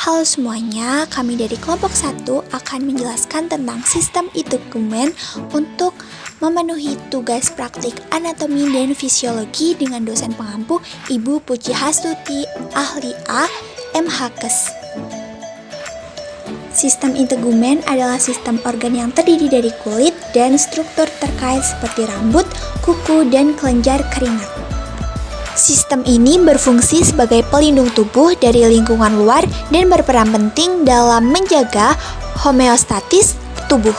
Halo semuanya, kami dari kelompok 1 akan menjelaskan tentang sistem integumen untuk memenuhi tugas praktik anatomi dan fisiologi dengan dosen pengampu Ibu Puji Hastuti, ahli A, MHKes. Sistem integumen adalah sistem organ yang terdiri dari kulit dan struktur terkait seperti rambut, kuku, dan kelenjar keringat. Sistem ini berfungsi sebagai pelindung tubuh dari lingkungan luar dan berperan penting dalam menjaga homeostatis tubuh.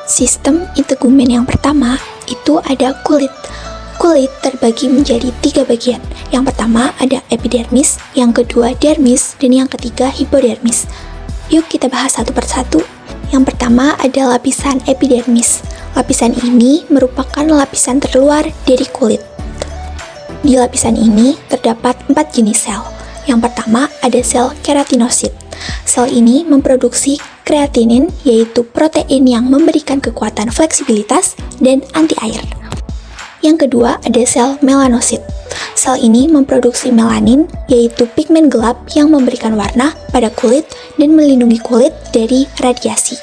Sistem integumen yang pertama itu ada kulit. Kulit terbagi menjadi 3 bagian. Yang pertama ada epidermis, yang kedua dermis, dan yang ketiga hipodermis. Yuk kita bahas satu persatu. Yang pertama ada lapisan epidermis. Lapisan ini merupakan lapisan terluar dari kulit. Di lapisan ini terdapat 4 jenis sel. Yang pertama ada sel keratinosit. Sel ini memproduksi kreatinin, yaitu protein yang memberikan kekuatan fleksibilitas dan anti air. Yang kedua ada sel melanosit. Sel ini memproduksi melanin, yaitu pigmen gelap yang memberikan warna pada kulit dan melindungi kulit dari radiasi.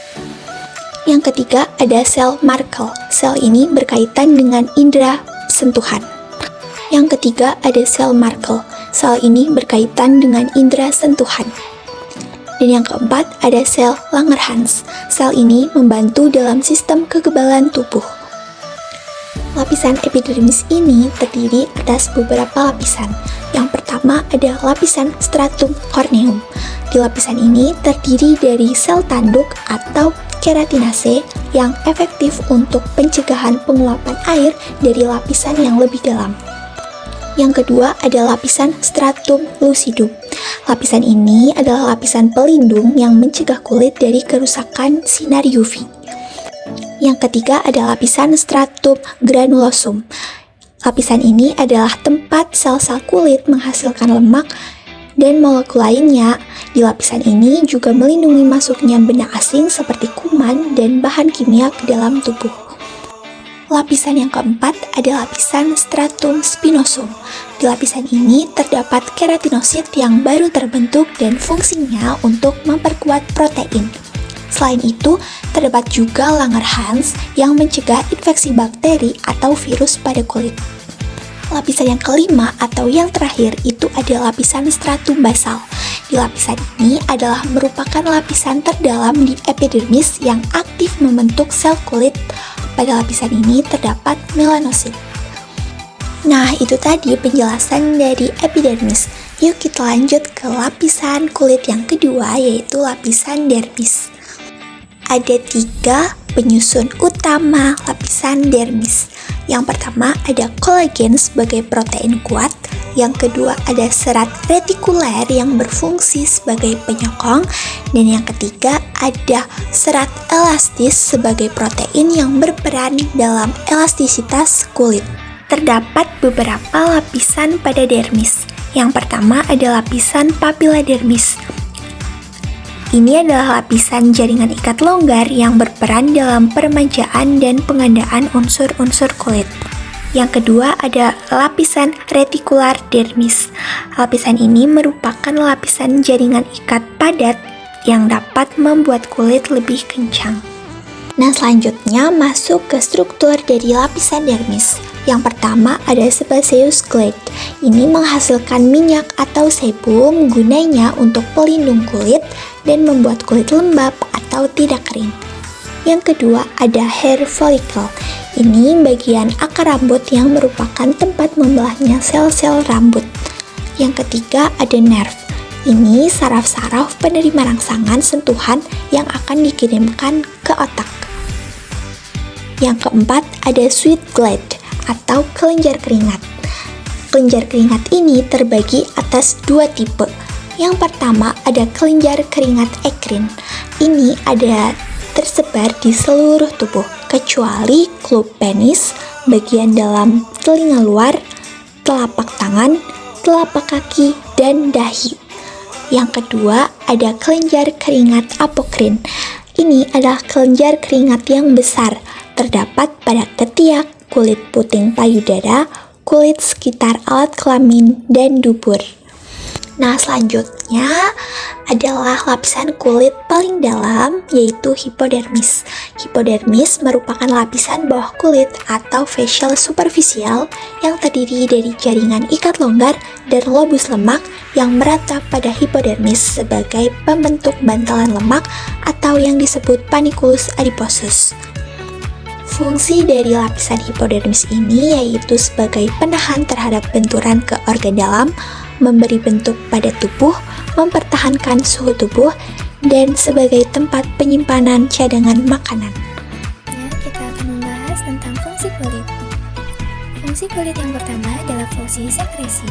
Yang ketiga ada sel Merkel. Sel ini berkaitan dengan indera sentuhan. Yang ketiga ada sel Merkel. Sel ini berkaitan dengan indera sentuhan. Dan yang keempat ada sel Langerhans. Sel ini membantu dalam sistem kekebalan tubuh. Lapisan epidermis ini terdiri atas beberapa lapisan. Yang pertama ada lapisan stratum corneum. Di lapisan ini terdiri dari sel tanduk atau keratinase yang efektif untuk pencegahan penguapan air dari lapisan yang lebih dalam. Yang kedua ada lapisan stratum lucidum. Lapisan ini adalah lapisan pelindung yang mencegah kulit dari kerusakan sinar UV. Yang ketiga ada lapisan stratum granulosum. Lapisan ini adalah tempat sel-sel kulit menghasilkan lemak dan molekul lainnya. Di lapisan ini juga melindungi masuknya benda asing seperti kuman dan bahan kimia ke dalam tubuh. Lapisan yang keempat ada lapisan stratum spinosum. Di lapisan ini terdapat keratinosit yang baru terbentuk dan fungsinya untuk memperkuat protein. Selain itu, terdapat juga Langerhans yang mencegah infeksi bakteri atau virus pada kulit. Lapisan yang kelima atau yang terakhir itu ada lapisan stratum basal. Di lapisan ini adalah merupakan lapisan terdalam di epidermis yang aktif membentuk sel kulit. Pada lapisan ini terdapat melanosit. Nah, itu tadi penjelasan dari epidermis. Yuk kita lanjut ke lapisan kulit yang kedua, yaitu lapisan dermis. Ada 3 penyusun utama lapisan dermis. Yang pertama ada kolagen sebagai protein kuat. Yang kedua ada serat retikuler yang berfungsi sebagai penyokong. Dan yang ketiga ada serat elastis sebagai protein yang berperan dalam elastisitas kulit. Terdapat beberapa lapisan pada dermis. Yang pertama ada lapisan papiladermis. Ini adalah lapisan jaringan ikat longgar yang berperan dalam peremajaan dan pengandaan unsur-unsur kulit. Yang kedua ada lapisan retikular dermis. Lapisan ini merupakan lapisan jaringan ikat padat yang dapat membuat kulit lebih kencang. Nah, selanjutnya masuk ke struktur dari lapisan dermis. Yang pertama ada sebaceous gland. Ini menghasilkan minyak atau sebum, gunanya untuk pelindung kulit dan membuat kulit lembab atau tidak kering. Yang kedua ada hair follicle. Ini bagian akar rambut yang merupakan tempat membelahnya sel-sel rambut. Yang ketiga ada nerve. Ini saraf-saraf penerima rangsangan sentuhan yang akan dikirimkan ke otak. Yang keempat ada sweat gland atau kelenjar keringat. Kelenjar keringat ini terbagi atas 2 tipe. Yang pertama ada kelenjar keringat ekrin. Ini ada tersebar di seluruh tubuh, kecuali klub penis, bagian dalam telinga luar, telapak tangan, telapak kaki, dan dahi. Yang kedua ada kelenjar keringat apokrin. Ini adalah kelenjar keringat yang besar, terdapat pada ketiak, kulit puting payudara, kulit sekitar alat kelamin, dan dubur. Nah, selanjutnya Selanjutnya adalah lapisan kulit paling dalam, yaitu hipodermis. Hipodermis merupakan lapisan bawah kulit atau facial superficial yang terdiri dari jaringan ikat longgar dan lobus lemak yang merata pada hipodermis sebagai pembentuk bantalan lemak atau yang disebut panniculus adiposus. Fungsi dari lapisan hipodermis ini yaitu sebagai penahan terhadap benturan ke organ dalam, memberi bentuk pada tubuh, mempertahankan suhu tubuh, dan sebagai tempat penyimpanan cadangan makanan. Kita akan membahas tentang fungsi kulit. Fungsi kulit yang pertama adalah fungsi sekresi,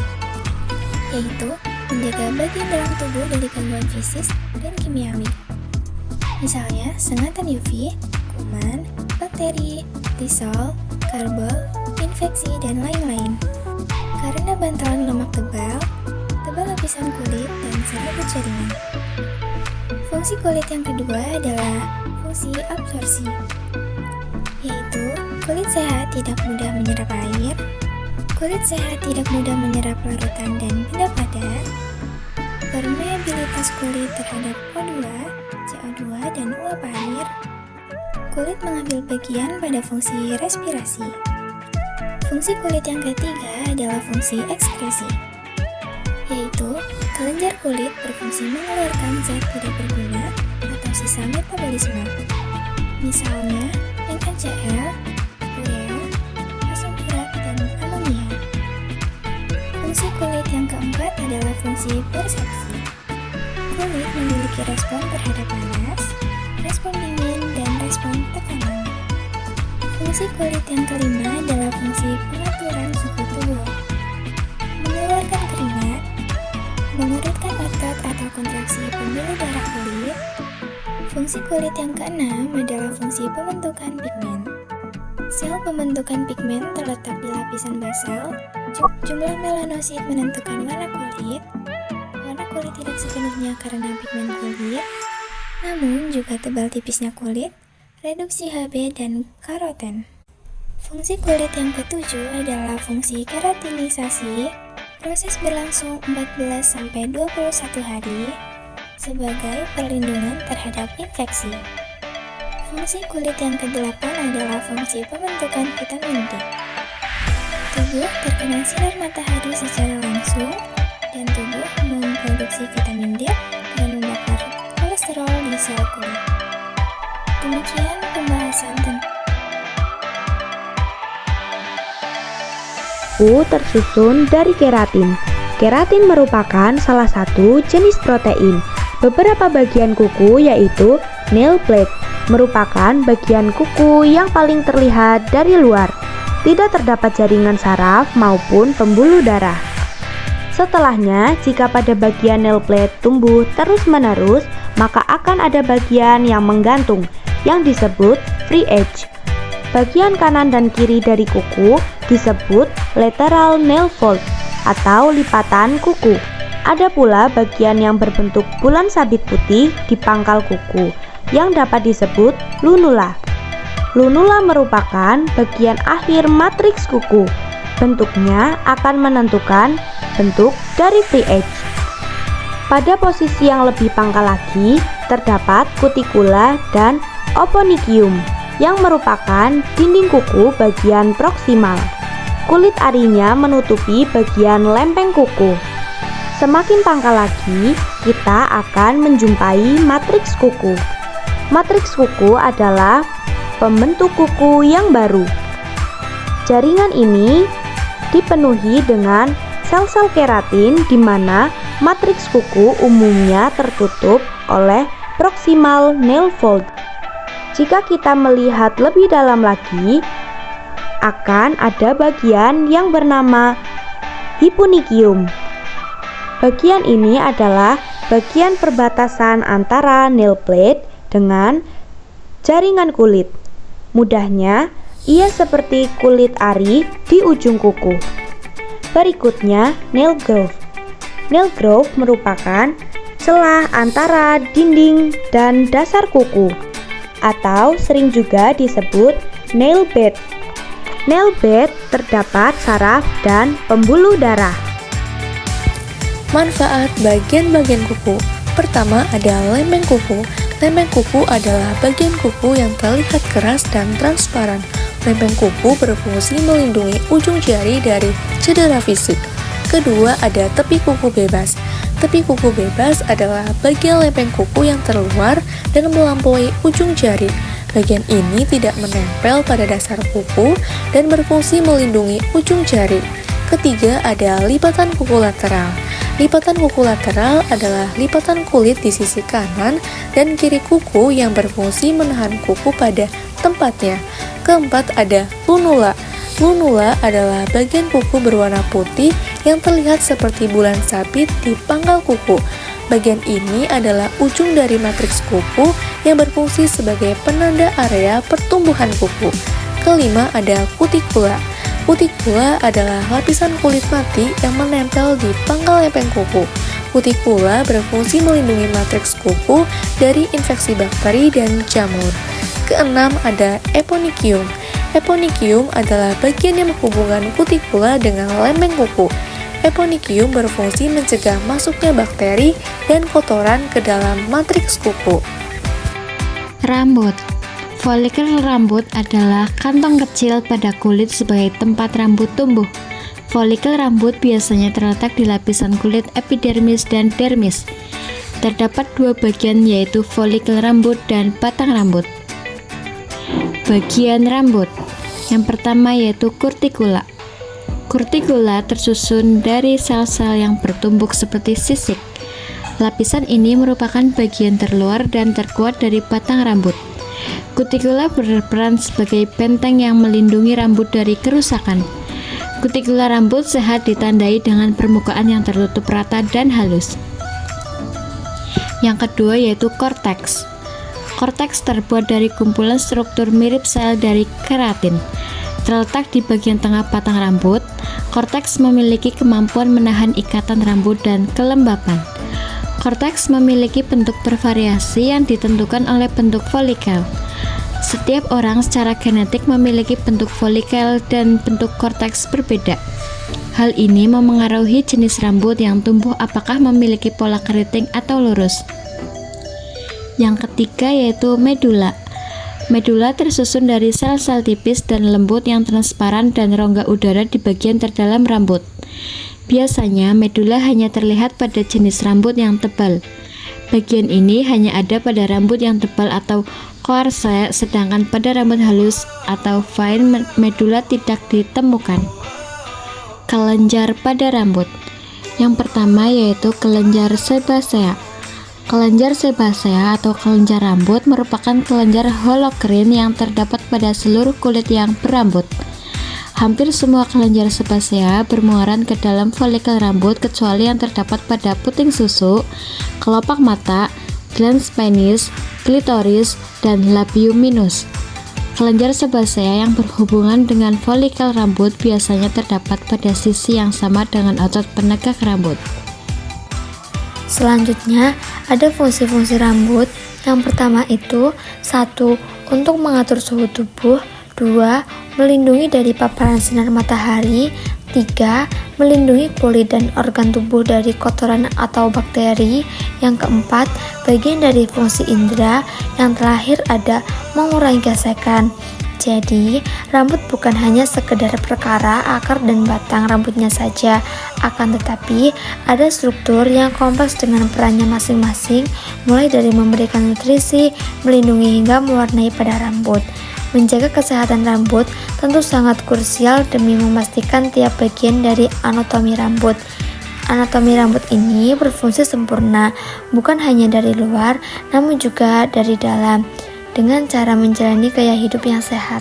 yaitu menjaga bagian dalam tubuh dari gangguan fisik dan kimiawi. Misalnya, sengatan UV, kuman, bakteri, tisol, karbol, infeksi, dan lain-lain. Karena bantalan lemak tebal lapisan kulit, dan serabut jaringan. Fungsi kulit yang kedua adalah fungsi absorpsi, yaitu kulit sehat tidak mudah menyerap air, kulit sehat tidak mudah menyerap larutan dan benda padat, permeabilitas kulit terhadap O2, CO2, dan uap air. Kulit mengambil bagian pada fungsi respirasi. Fungsi kulit yang ketiga adalah fungsi ekskresi, yaitu kelenjar kulit berfungsi mengeluarkan zat tidak berguna atau sisa metabolisme, misalnya NaCl, urea, asam urat, dan amonia. Fungsi kulit yang keempat adalah fungsi persepsi. Kulit memiliki respon terhadap panas, respon dingin, dan respon tekanan. Fungsi kulit yang kelima adalah fungsi pengaturan suhu tubuh, mengeluarkan keringat, mengurutkan otot atau kontraksi pembuluh darah kulit. Fungsi kulit yang keenam adalah fungsi pembentukan pigmen. Sel pembentukan pigmen terletak di lapisan basal. Jumlah melanosit menentukan warna kulit. Warna kulit tidak sepenuhnya karena pigmen kulit, namun juga tebal tipisnya kulit, reduksi Hb, dan karoten. Fungsi kulit yang ketujuh adalah fungsi keratinisasi. Proses berlangsung 14-21 hari sebagai perlindungan terhadap infeksi. Fungsi kulit yang kedelapan adalah fungsi pembentukan vitamin D. Tubuh terkena sinar matahari secara langsung dan tubuh memproduksi vitamin D dengan membakar kolesterol di sel kulit. Demikian pembahasan tentang tersusun dari keratin. Keratin merupakan salah satu jenis protein. Beberapa bagian kuku yaitu nail plate merupakan bagian kuku yang paling terlihat dari luar. Tidak terdapat jaringan saraf maupun pembuluh darah. Setelahnya, jika pada bagian nail plate tumbuh terus-menerus, maka akan ada bagian yang menggantung yang disebut free edge. Bagian kanan dan kiri dari kuku disebut lateral nail fold atau lipatan kuku. Ada pula bagian yang berbentuk bulan sabit putih di pangkal kuku yang dapat disebut lunula. Lunula merupakan bagian akhir matriks kuku. Bentuknya akan menentukan bentuk dari free edge. Pada posisi yang lebih pangkal lagi, terdapat cuticula dan oponicium yang merupakan dinding kuku bagian proksimal. Kulit arinya menutupi bagian lempeng kuku. Semakin pangkal lagi, kita akan menjumpai matriks kuku. Matriks kuku adalah pembentuk kuku yang baru. Jaringan ini dipenuhi dengan sel-sel keratin di mana matriks kuku umumnya tertutup oleh proximal nail fold. Jika kita melihat lebih dalam lagi, akan ada bagian yang bernama hyponychium. Bagian ini adalah bagian perbatasan antara nail plate dengan jaringan kulit. Mudahnya, ia seperti kulit ari di ujung kuku. Berikutnya, nail groove. Nail groove merupakan celah antara dinding dan dasar kuku, atau sering juga disebut nail bed. Nail bed terdapat saraf dan pembuluh darah. Manfaat bagian-bagian kuku. Pertama ada lempeng kuku. Lempeng kuku adalah bagian kuku yang terlihat keras dan transparan. Lempeng kuku berfungsi melindungi ujung jari dari cedera fisik. Kedua ada tepi kuku bebas. Tepi kuku bebas adalah bagian lempeng kuku yang terluar dan melampaui ujung jari. Bagian ini tidak menempel pada dasar kuku dan berfungsi melindungi ujung jari. Ketiga ada lipatan kuku lateral. Lipatan kuku lateral adalah lipatan kulit di sisi kanan dan kiri kuku yang berfungsi menahan kuku pada tempatnya. Keempat ada lunula. Lunula adalah bagian kuku berwarna putih yang terlihat seperti bulan sabit di pangkal kuku. Bagian ini adalah ujung dari matriks kuku yang berfungsi sebagai penanda area pertumbuhan kuku. Kelima ada kutikula. Kutikula adalah lapisan kulit mati yang menempel di pangkal lempeng kuku. Kutikula berfungsi melindungi matriks kuku dari infeksi bakteri dan jamur. Keenam ada eponychium. Eponychium adalah bagian yang menghubungkan kutikula dengan lempeng kuku. Eponychium berfungsi mencegah masuknya bakteri dan kotoran ke dalam matriks kuku. Rambut. Folikel rambut adalah kantong kecil pada kulit sebagai tempat rambut tumbuh. Folikel rambut biasanya terletak di lapisan kulit epidermis dan dermis. Terdapat dua bagian yaitu folikel rambut dan batang rambut. Bagian rambut. Yang pertama yaitu kurtikula. Kurtikula tersusun dari sel-sel yang bertumpuk seperti sisik. Lapisan ini merupakan bagian terluar dan terkuat dari batang rambut. Kutikula berperan sebagai benteng yang melindungi rambut dari kerusakan. Kutikula rambut sehat ditandai dengan permukaan yang tertutup rata dan halus. Yang kedua yaitu korteks. Korteks terbuat dari kumpulan struktur mirip sel dari keratin. Terletak di bagian tengah batang rambut, korteks memiliki kemampuan menahan ikatan rambut dan kelembapan. Korteks memiliki bentuk bervariasi yang ditentukan oleh bentuk folikel. Setiap orang secara genetik memiliki bentuk folikel dan bentuk korteks berbeda. Hal ini memengaruhi jenis rambut yang tumbuh apakah memiliki pola keriting atau lurus. Yang ketiga yaitu medula. Medula tersusun dari sel-sel tipis dan lembut yang transparan dan rongga udara di bagian terdalam rambut. Biasanya medula hanya terlihat pada jenis rambut yang tebal. Bagian ini hanya ada pada rambut yang tebal atau coarse, sedangkan pada rambut halus atau fine medula tidak ditemukan. Kelenjar pada rambut. Yang pertama yaitu kelenjar sebasea. Kelenjar sebasea atau kelenjar rambut merupakan kelenjar hologreen yang terdapat pada seluruh kulit yang berambut. Hampir semua kelenjar sebasea bermuara ke dalam folikel rambut kecuali yang terdapat pada puting susu, kelopak mata, glans penis, klitoris, dan labium minus. Kelenjar sebasea yang berhubungan dengan folikel rambut biasanya terdapat pada sisi yang sama dengan otot penegak rambut. Selanjutnya, ada fungsi-fungsi rambut. Yang pertama itu 1. Untuk mengatur suhu tubuh. 2. Melindungi dari paparan sinar matahari. 3. Melindungi kulit dan organ tubuh dari kotoran atau bakteri. Yang keempat, bagian dari fungsi indera. Yang terakhir ada mengurangi gesekan. Jadi, rambut bukan hanya sekedar perkara akar dan batang rambutnya saja, akan tetapi ada struktur yang kompleks dengan perannya masing-masing, mulai dari memberikan nutrisi, melindungi hingga mewarnai pada rambut. Menjaga kesehatan rambut tentu sangat krusial demi memastikan tiap bagian dari anatomi rambut. Anatomi rambut ini berfungsi sempurna, bukan hanya dari luar, namun juga dari dalam, dengan cara menjalani gaya hidup yang sehat.